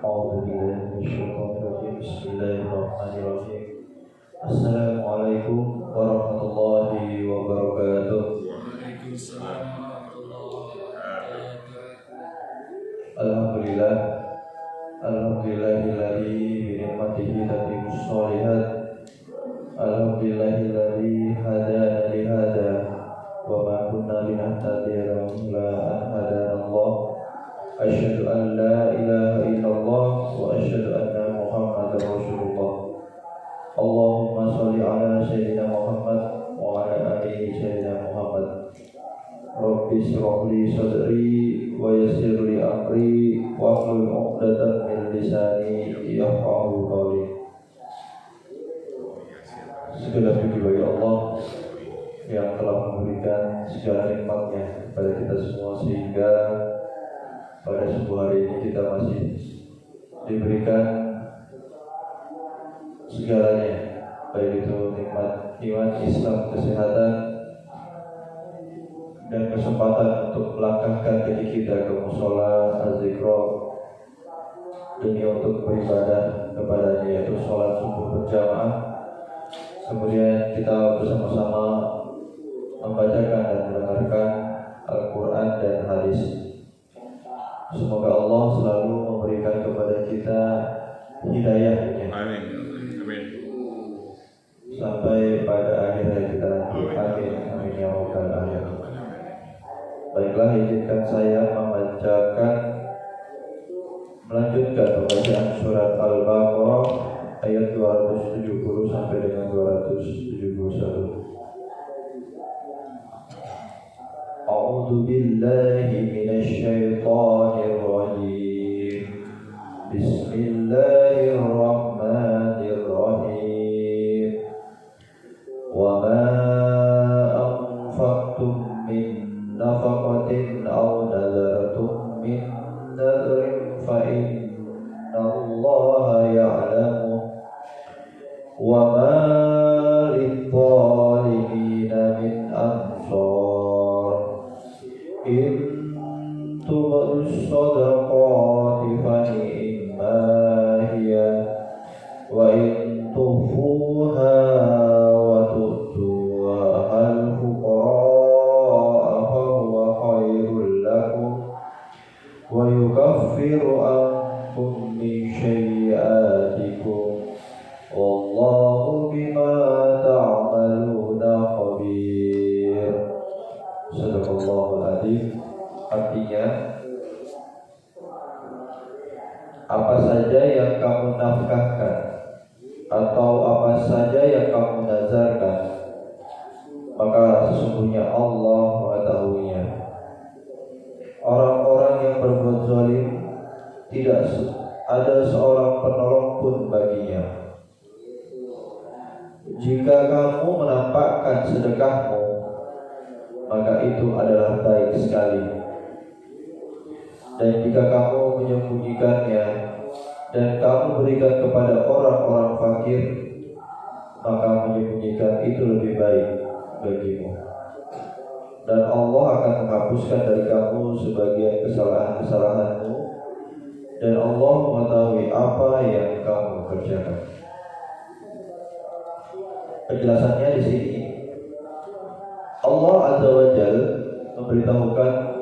Bismillahirrahmanirrahim. Assalamualaikum warahmatullahi wabarakatuh. Waalaikumsalam warahmatullahi wabarakatuh. Alhamdulillah. Alhamdulillahilladzi bi ni'matihi tatimmus shalihat. Alhamdulillahilladzi hadana li hada wa ma kunna linahtadiya laula an hadana Allah. Asyhadu an la ilaha illallah wa asyhadu anna Muhammadar Rasulullah. Allahumma shalli ala sayyidina Muhammad wa ala ali sayyidina Muhammad. Rabbi shrah li sadri wa yassir li amri wa hlul 'uqdatam min lisani yafqahu qawli. Segala puji bagi Allah yang telah memberikan segala nikmat-Nya kepada kita semua, sehingga pada sebuah hari ini kita masih diberikan segalanya, baik itu nikmat iman, Islam, kesehatan, dan kesempatan untuk melangkahkan kaki kita ke mushola az-zikra demi untuk beribadah kepadanya, yaitu sholat subuh berjamaah. Kemudian kita bersama-sama membacakan dan mendengarkan Al-Quran dan hadis. Semoga Allah selalu memberikan kepada kita hidayahnya. Amin. Amin. Sampai pada akhir hayat kita nanti. Amin. Amin ya rabbal alamin. Baiklah, izinkan saya melanjutkan pembacaan surat Al-Baqarah ayat 270 sampai dengan 271. A'udzu billahi minasy syaithanir rajim. Bismillahirrahmanirrahim. Wa ma anfaqtum min nafaqatin aw nadartum min nadrin fa innallaha ya'lamu wa ma lidh-dhalimina min ansar. In tubdus shadaqati fa ni'ma hiya wa in tukhfuha wa tu'tuha al-fuqara fa huwa khairul lakum wa yukaffiru ankum min sayyi'atikum wallahu bima ta'maluna khabir. Sadaqallahul adzim. Artinya, apa saja yang kamu nafkahkan atau apa saja yang kamu nazarkan, maka sesungguhnya Allah mengetahuinya. Orang-orang yang berbuat zalim tidak ada seorang penolong pun baginya. Jika kamu menampakkan sedekahmu, maka itu adalah baik sekali. Dan jika kamu menyembunyikannya dan kamu berikan kepada orang-orang fakir, maka menyembunyikan itu lebih baik bagimu. Dan Allah akan menghapuskan dari kamu sebagian kesalahan-kesalahanmu, dan Allah mengetahui apa yang kamu kerjakan. Penjelasannya di sini, Allah Azza wa Jalla memberitahukan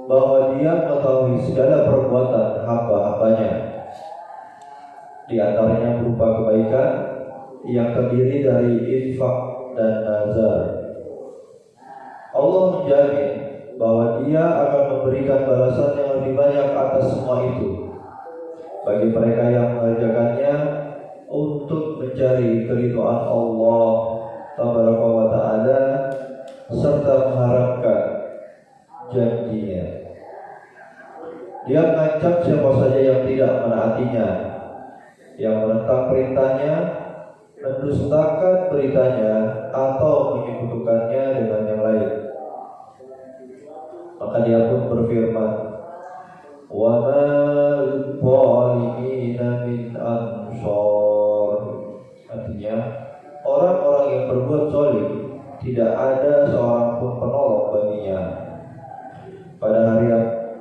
bahwa Dia mengetahui segala perbuatan hamba-hambanya, di antaranya berupa kebaikan yang terdiri dari infak dan nazar. Allah menjamin bahwa Dia akan memberikan balasan yang lebih banyak atas semua itu bagi mereka yang mengerjakannya untuk mencari keridhaan Allah Tabaraka wa Ta'ala serta mengharapkan janjinya. Dia mengancam siapa saja yang tidak menaatinya, yang menentang perintahnya, mendustakan beritanya, atau menyekutukannya dengan yang lain. Maka Dia pun berfirman, wa ma lidh-dhalimina min ansar. Artinya, orang-orang yang berbuat zalim tidak ada seorang pun penolong baginya. Pada hari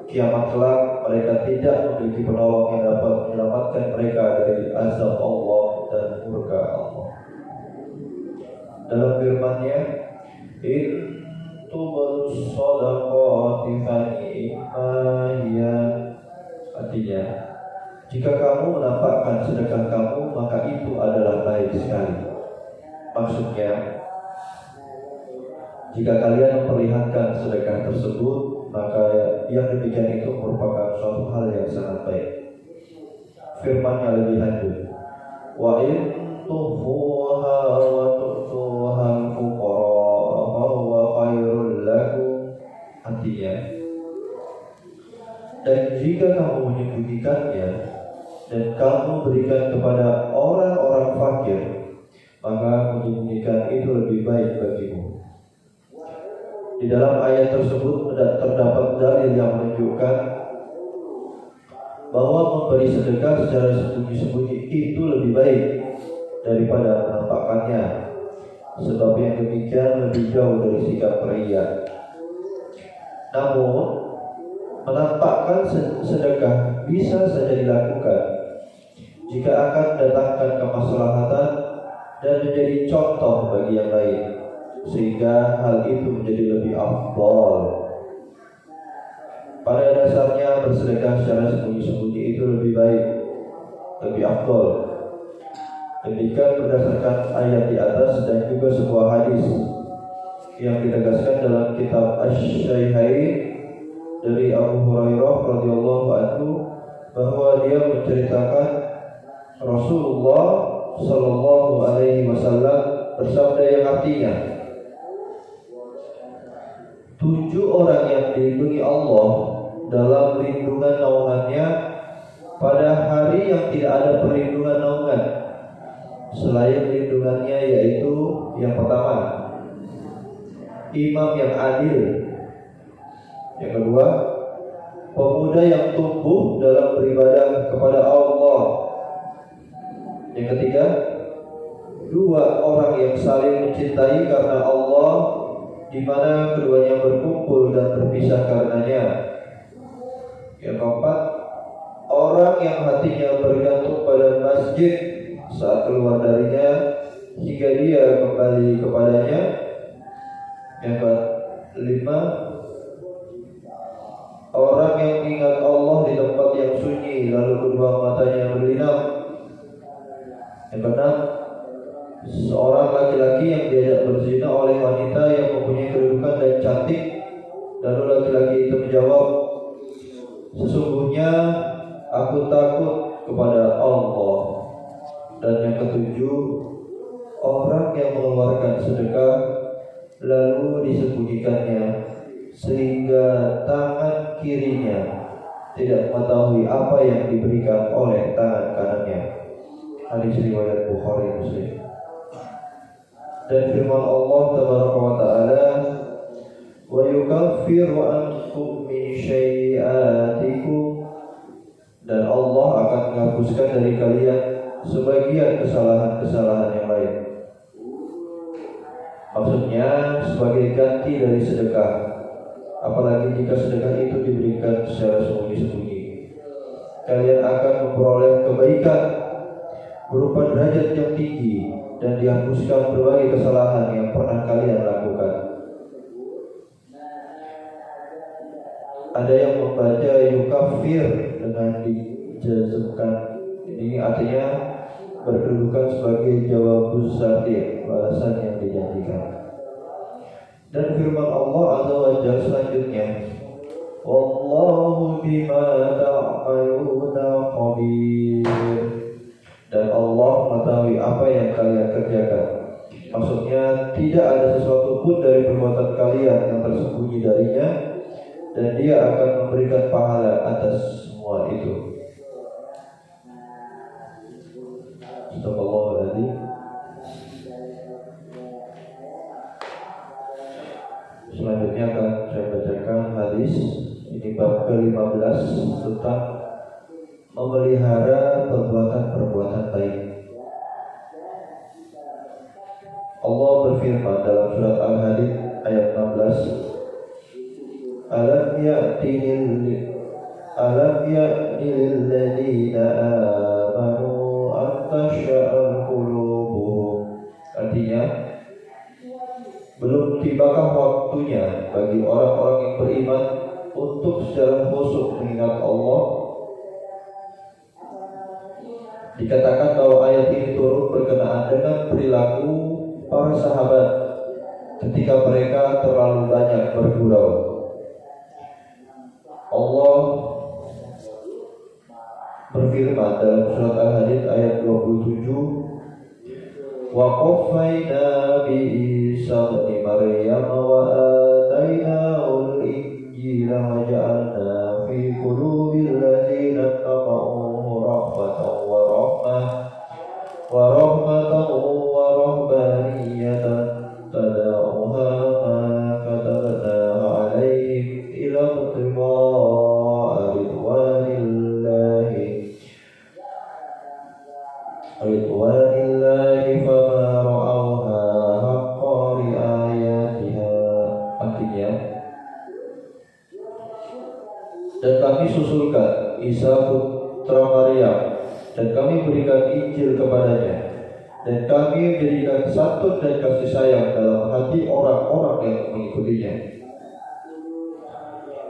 kiamat kelak, mereka tidak memiliki penolong yang dapat menyelamatkan mereka dari azab Allah dan murka Allah. Dalam firman-Nya, in tubdus shadaqati fa ni'ma, artinya, jika kamu menampakkan sedekah kamu, maka itu adalah baik sekali. Maksudnya, jika kalian memperlihatkan sedekah tersebut, maka yang demikian itu merupakan suatu hal yang sangat baik. Firman-Nya lebih lanjut, wa in tufuha wa tu'tuha al-fuqara fa huwa khairul lakum, artinya, dan jika kamu menyembunyikannya dan kamu berikan kepada orang-orang fakir, maka menyembunyikan itu lebih baik bagimu. Di dalam ayat tersebut terdapat dalil yang menunjukkan bahwa memberi sedekah secara sembunyi-sembunyi itu lebih baik daripada menampakkannya, sebab yang demikian lebih jauh dari sikap riya. Namun, menampakkan sedekah bisa saja dilakukan jika akan mendatangkan kemaslahatan dan menjadi contoh bagi yang lain, sehingga hal itu menjadi lebih afdal. Pada dasarnya bersedekah secara sembunyi-sembunyi itu lebih baik, lebih afdal. Demikian berdasarkan ayat di atas dan juga sebuah hadis yang ditegaskan dalam kitab Asy-Syaikhain dari Abu Hurairah radhiyallahu anhu, bahwa dia menceritakan Rasulullah sallallahu alaihi wasallam bersabda yang artinya, 7 orang yang dilindungi Allah dalam lindungan naungannya pada hari yang tidak ada perlindungan naungan selain lindungannya, yaitu yang pertama, imam yang adil. Yang kedua, pemuda yang tumbuh dalam beribadah kepada Allah. Yang ketiga, 2 orang yang saling mencintai karena Allah, di mana keduanya berkumpul dan berpisah karenanya. Yang keempat, orang yang hatinya bergantung pada masjid saat keluar darinya hingga dia kembali kepadanya. Yang kelima, orang yang ingat Allah di tempat yang sunyi lalu kedua matanya berlinang. Yang keenam, seorang laki-laki yang diajak berzina oleh wanita yang mempunyai kedudukan dan cantik, lalu laki-laki itu menjawab, sesungguhnya aku takut kepada Allah. Dan yang ketujuh, orang yang mengeluarkan sedekah lalu disembunyikannya sehingga tangan kirinya tidak mengetahui apa yang diberikan oleh tangan kanannya. Hadis riwayat Bukhari Muslim. Dan firman Allah tabaraka wa ta'ala, wa yukaffiru ankum min syai'atikum, dan Allah akan menghapuskan dari kalian sebagian kesalahan-kesalahan yang lain. Maksudnya sebagai ganti dari sedekah, apalagi jika sedekah itu diberikan secara sembunyi-sembunyi. Kalian akan memperoleh kebaikan berupa derajat yang tinggi dan dihapuskan berbagai kesalahan yang pernah kalian lakukan. Ada yang membaca yukafir dengan dijazmkan, ini artinya berkedudukan sebagai jawabus syarti, balasan yang dijanjikan. Dan firman Allah azza wa jalla selanjutnya, wallahu bima ta'maluna khabir, dan Allah mengetahui apa yang kalian kerjakan. Maksudnya tidak ada sesuatu pun dari perbuatan kalian yang tersembunyi darinya, dan Dia akan memberikan pahala atas semua itu. Astagfirullahaladzim. Selanjutnya akan saya bacakan hadis. Ini bab ke-15 tentang memelihara perbuatan-perbuatan baik. Allah berfirman dalam surat Al-Hadid ayat 16, Alam ya'ni lil ladina secara khusyuk mengingat Allah. Dikatakan bahwa ayat ini turun berkenaan dengan perilaku para sahabat ketika mereka terlalu banyak bergurau. Allah berfirman dalam surat Al-Hadid ayat 27, wa qaffayna bi Isa ibn Maryam wa atainahu al-injila wa ja'alna fi qulubil ladzina taqa'u rahmatan wa rahbaniyatan tada'uha ma katabnaha 'alaihim ila ibtigha'a ridwanillahi fama ra'awha haqqa ri'ayatiha. Artinya, dan kami susulkan Isa putra Maryam, dan kami berikan Injil kepadanya, dan kami berikan santun dan kasih sayang dalam hati orang-orang yang mengikutinya.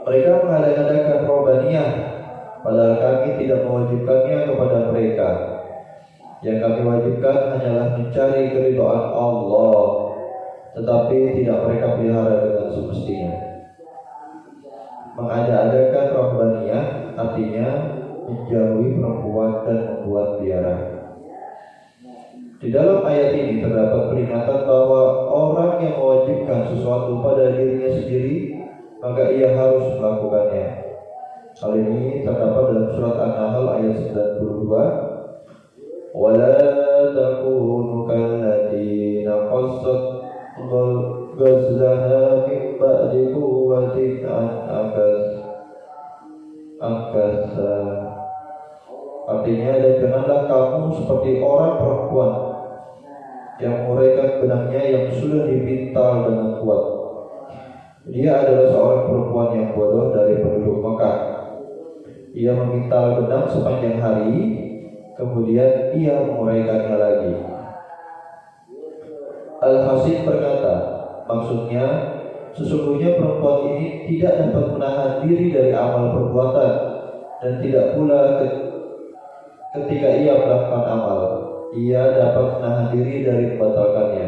Mereka mengadakan Rahbaniyah, padahal kami tidak mewajibkannya kepada mereka. Yang kami wajibkan hanyalah mencari keridhaan Allah, tetapi tidak mereka pelihara dengan semestinya. Mengada-adakan Rahbaniyah artinya menjauhi perempuan dan membuat biara. Di dalam ayat ini terdapat peringatan bahwa orang yang mewajibkan sesuatu pada dirinya sendiri, maka ia harus melakukannya. Hal ini terdapat dalam surat An-Nahl ayat 92. وَلَا تَكُونُوا كَالَّتِي نَقَضَتْ غَزْلَهَا مِنْ بَعْدِ قُوَّةٍ أَنْكَاثًا. Artinya, dan janganlah kamu seperti orang perempuan yang menguraikan benangnya yang sudah dipintal dengan kuat. Dia adalah seorang perempuan yang bodoh dari penduduk Mekah. Ia memintal benang sepanjang hari, kemudian ia menguraikannya lagi. Al-Hasan berkata, maksudnya sesungguhnya perempuan ini tidak dapat menahan diri dari amal perbuatan, dan tidak pula ketika ia melakukan amal, ia dapat menahan diri dari membatalkannya.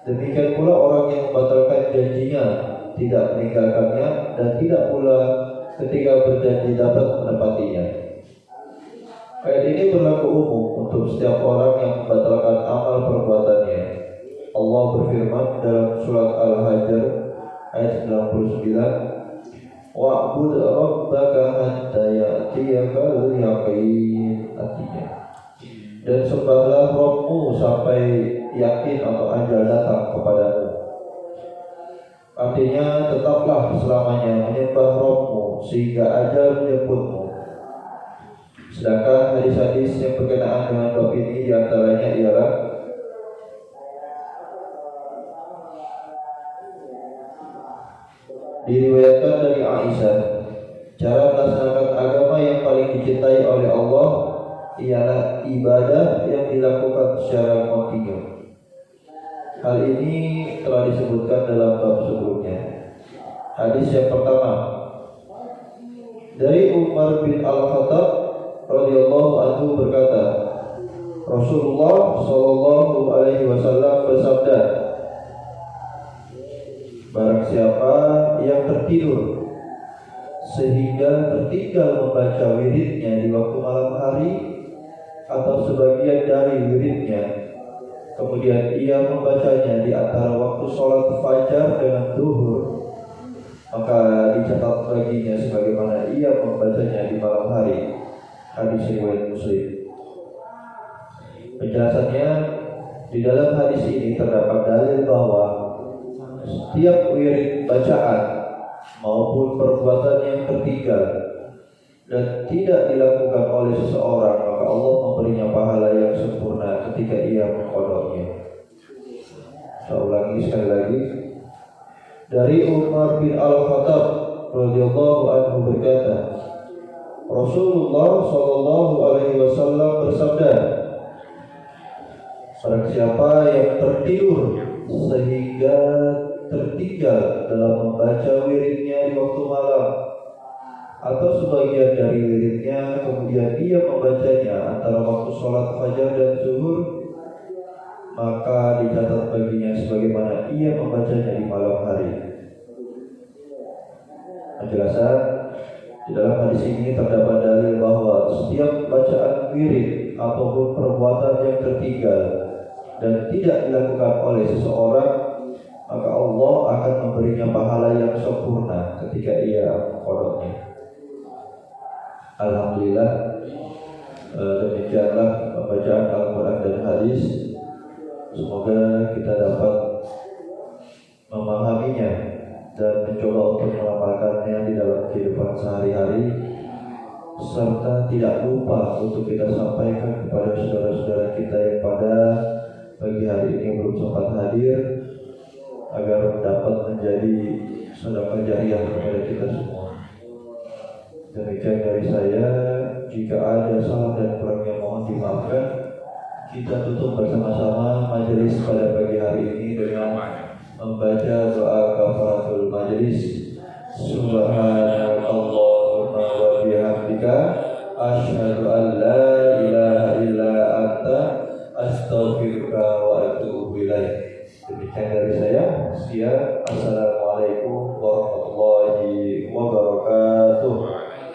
Demikian pula orang yang membatalkan janjinya tidak meninggalkannya, dan tidak pula ketika berjanji dapat menepatinya. Ayat ini berlaku umum untuk setiap orang yang membatalkan amal perbuatannya. Allah berfirman dalam surat Al-Hajar ayat 99, wa'bud rabbaka hatta ya'tiyakal yaqin. Artinya, dan sembahlah Rabbmu sampai yakin atau ajal datang kepadamu. Artinya, tetaplah selamanya menyembah Rabbmu sehingga ajal menjemputmu. Sedangkan hadis-hadis yang berkenaan dengan bab ini diantaranya ialah diriwayatkan dari Aisyah, cara melaksanakan agama yang paling dicintai oleh Allah ialah ibadah yang dilakukan secara kontinu. Hal ini telah disebutkan dalam bab sebelumnya. Hadis yang pertama dari Umar bin Al-Khattab radhiyallahu anhu berkata, Rasulullah sallallahu alaihi wasallam bersabda, barang siapa yang tertidur sehingga tertinggal membaca wiridnya di waktu malam hari atau sebagian dari wiridnya, kemudian ia membacanya di antara waktu sholat fajar dengan zuhur, maka dicatat baginya sebagaimana ia membacanya di malam hari. Hadis riwayat Muslim. Penjelasannya, di dalam hadis ini terdapat dalil bahwa setiap wirid bacaan maupun perbuatan yang tertinggal dan tidak dilakukan oleh seseorang, maka Allah memberinya pahala yang sempurna ketika ia mengqadahnya. Saya ulangi sekali lagi. Dari Umar bin Al-Khattab radhiyallahu anhu berkata, Rasulullah sallallahu alaihi wasallam bersabda, barang siapa yang tertidur sehingga tertinggal dalam membaca wiridnya di waktu malam atau sebagian dari wiridnya, kemudian dia membacanya antara waktu sholat fajar dan zuhur, maka dicatat baginya sebagaimana ia membacanya di malam hari. Penjelasan: di dalam hadis ini terdapat dalil bahwa setiap bacaan wirid ataupun perbuatan yang tertinggal dan tidak dilakukan oleh seseorang, maka Allah akan memberinya pahala yang sempurna ketika ia mengqadanya. Alhamdulillah, demikianlah pembacaan Al-Quran dan hadis. Semoga kita dapat memahaminya dan mencoba untuk mengamalkannya di dalam kehidupan sehari-hari, serta tidak lupa untuk kita sampaikan kepada saudara-saudara kita yang pada pagi hari ini belum sempat hadir, agar dapat menjadi sedekah jariyah kepada kita semua. Demikian dari saya. Jika ada salah dan kurangnya mohon dimaafkan. Kita tutup bersama-sama majelis pada pagi hari ini dengan membaca doa kafaratul majelis. Subhanallahumma wa bihamdika asyhadu an la ilaha illa anta astaghfiruka wa atubu ilaik. Demikian dari saya. Sekian.